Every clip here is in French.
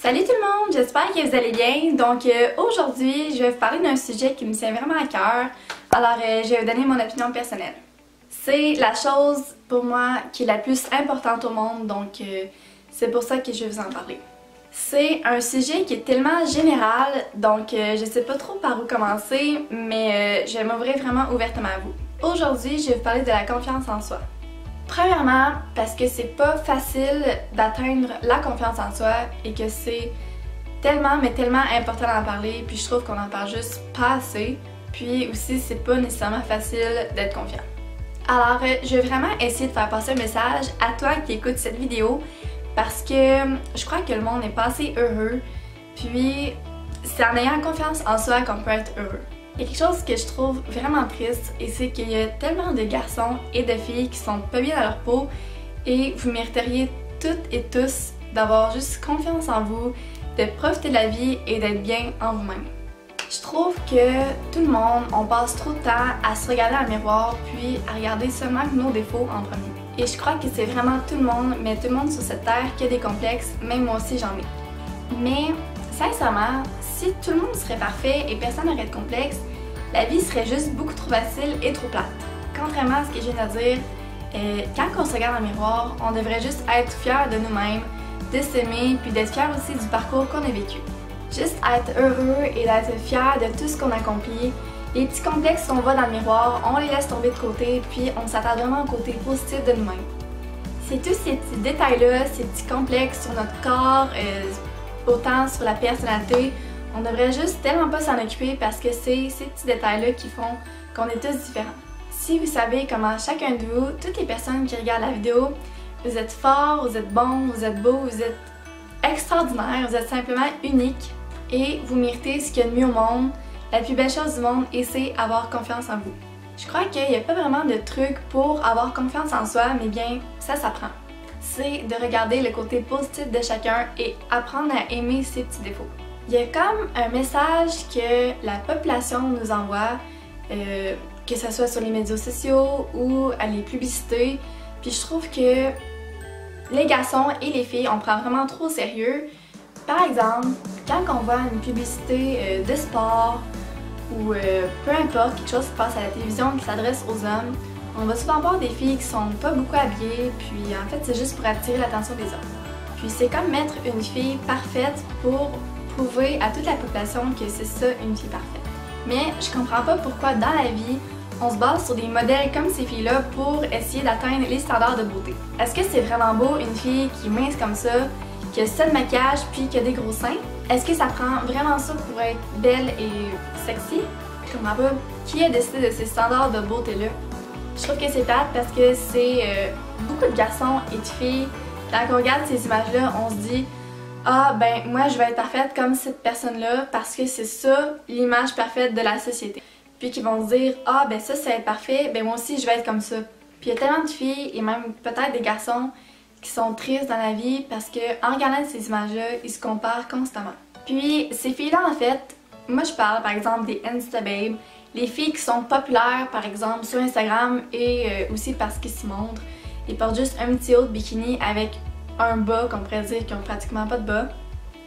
Salut tout le monde, j'espère que vous allez bien. Donc aujourd'hui, je vais vous parler d'un sujet qui me tient vraiment à cœur. Alors je vais vous donner mon opinion personnelle. C'est la chose pour moi qui est la plus importante au monde, donc c'est pour ça que je vais vous en parler. C'est un sujet qui est tellement général, donc je sais pas trop par où commencer, mais je vais m'ouvrir vraiment ouvertement à vous. Aujourd'hui, je vais vous parler de la confiance en soi. Premièrement, parce que c'est pas facile d'atteindre la confiance en soi et que c'est tellement important d'en parler, puis je trouve qu'on en parle juste pas assez. Puis aussi, c'est pas nécessairement facile d'être confiant. Alors, je vais vraiment essayer de faire passer un message à toi qui écoutes cette vidéo parce que je crois que le monde n'est pas assez heureux, puis c'est en ayant confiance en soi qu'on peut être heureux. Il y a quelque chose que je trouve vraiment triste et c'est qu'il y a tellement de garçons et de filles qui sont pas bien dans leur peau et vous mériteriez toutes et tous d'avoir juste confiance en vous, de profiter de la vie et d'être bien en vous-même. Je trouve que tout le monde, on passe trop de temps à se regarder dans le miroir puis à regarder seulement nos défauts en premier. Et je crois que c'est vraiment tout le monde, mais tout le monde sur cette terre qui a des complexes, même moi aussi j'en ai. Mais sincèrement, si tout le monde serait parfait et personne n'aurait de complexe, la vie serait juste beaucoup trop facile et trop plate. Contrairement à ce que je viens de dire, quand on se regarde dans le miroir, on devrait juste être fier de nous-mêmes, de s'aimer, puis d'être fier aussi du parcours qu'on a vécu. Juste être heureux et d'être fier de tout ce qu'on accomplit. Les petits complexes qu'on voit dans le miroir, on les laisse tomber de côté, puis on s'attarde vraiment au côté positif de nous-mêmes. C'est tous ces petits détails-là, ces petits complexes sur notre corps, autant sur la personnalité, on devrait juste tellement pas s'en occuper parce que c'est ces petits détails-là qui font qu'on est tous différents. Si vous savez comment chacun de vous, toutes les personnes qui regardent la vidéo, vous êtes forts, vous êtes bons, vous êtes beaux, vous êtes extraordinaires, vous êtes simplement uniques et vous méritez ce qu'il y a de mieux au monde, la plus belle chose du monde, et c'est avoir confiance en vous. Je crois qu'il n'y a pas vraiment de truc pour avoir confiance en soi, mais bien, ça s'apprend. C'est de regarder le côté positif de chacun et apprendre à aimer ses petits défauts. Il y a comme un message que la population nous envoie, que ce soit sur les médias sociaux ou à les publicités, puis je trouve que les garçons et les filles, on prend vraiment trop au sérieux. Par exemple, quand on voit une publicité de sport ou peu importe, quelque chose qui passe à la télévision qui s'adresse aux hommes, on va souvent voir des filles qui sont pas beaucoup habillées, puis en fait c'est juste pour attirer l'attention des hommes. Puis c'est comme mettre une fille parfaite pour prouver à toute la population que c'est ça une fille parfaite. Mais je comprends pas pourquoi dans la vie, on se base sur des modèles comme ces filles-là pour essayer d'atteindre les standards de beauté. Est-ce que c'est vraiment beau une fille qui est mince comme ça, qui a ça de maquillage puis qui a des gros seins? Est-ce que ça prend vraiment ça pour être belle et sexy? Je comprends pas. Qui a décidé de ces standards de beauté-là? Je trouve que c'est plate parce que c'est beaucoup de garçons et de filles. Quand on regarde ces images-là, on se dit ah ben moi je vais être parfaite comme cette personne-là parce que c'est ça l'image parfaite de la société. Puis qui vont se dire ah ben ça c'est être parfait, ben moi aussi je vais être comme ça. Puis il y a tellement de filles et même peut-être des garçons qui sont tristes dans la vie parce que en regardant ces images-là, ils se comparent constamment. Puis ces filles-là en fait, moi je parle par exemple des Instababes, les filles qui sont populaires par exemple sur Instagram et aussi parce qu'ils se montrent. Ils portent juste un petit haut de bikini avec un bas qu'on pourrait dire qu'ils ont pratiquement pas de bas.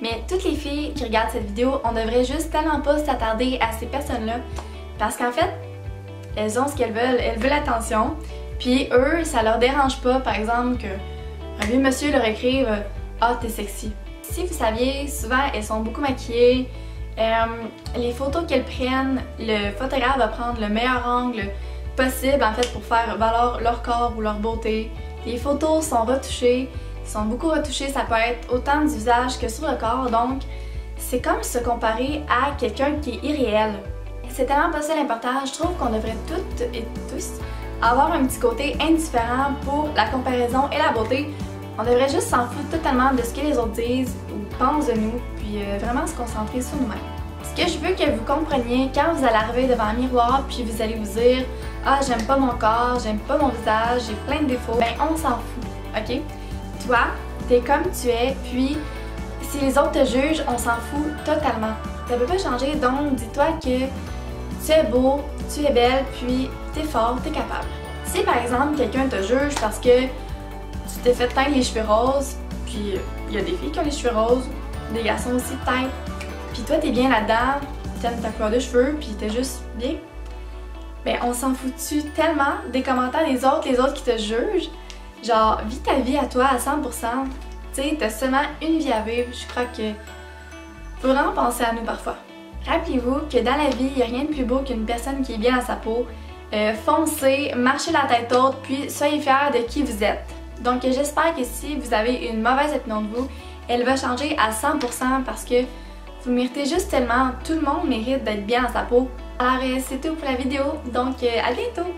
Mais toutes les filles qui regardent cette vidéo, on devrait juste tellement pas s'attarder à ces personnes-là parce qu'en fait, elles ont ce qu'elles veulent, elles veulent l'attention. Puis eux, ça leur dérange pas par exemple qu'un vieux monsieur leur écrive « Ah, t'es sexy ». Si vous saviez, souvent elles sont beaucoup maquillées. Les photos qu'elles prennent, le photographe va prendre le meilleur angle possible en fait pour faire valoir leur corps ou leur beauté. Les photos sont retouchées. Sont beaucoup retouchés, ça peut être autant du visage que sur le corps, donc c'est comme se comparer à quelqu'un qui est irréel. C'est tellement pas ça l'important, je trouve qu'on devrait toutes et tous avoir un petit côté indifférent pour la comparaison et la beauté. On devrait juste s'en foutre totalement de ce que les autres disent ou pensent de nous, puis vraiment se concentrer sur nous-mêmes. Ce que je veux que vous compreniez, quand vous allez arriver devant un miroir puis vous allez vous dire « Ah, j'aime pas mon corps, j'aime pas mon visage, j'ai plein de défauts », ben on s'en fout, ok? Toi, t'es comme tu es, puis si les autres te jugent, on s'en fout totalement. Ça peut pas changer, donc dis-toi que tu es beau, tu es belle, puis t'es fort, t'es capable. Si par exemple quelqu'un te juge parce que tu t'es fait teindre les cheveux roses, puis il y a des filles qui ont les cheveux roses, des garçons aussi peut-être, puis toi t'es bien là-dedans, t'aimes ta couleur de cheveux, puis t'es juste bien, ben on s'en fout-tu tellement des commentaires des autres, les autres qui te jugent? Genre, vis ta vie à toi à 100%. Tu sais, t'as seulement une vie à vivre. Je crois que faut vraiment penser à nous parfois. Rappelez-vous que dans la vie, il n'y a rien de plus beau qu'une personne qui est bien à sa peau. Foncez, marchez la tête haute, puis soyez fiers de qui vous êtes. Donc j'espère que si vous avez une mauvaise opinion de vous, elle va changer à 100% parce que vous méritez juste tellement. Tout le monde mérite d'être bien à sa peau. Alors c'est tout pour la vidéo, donc à bientôt!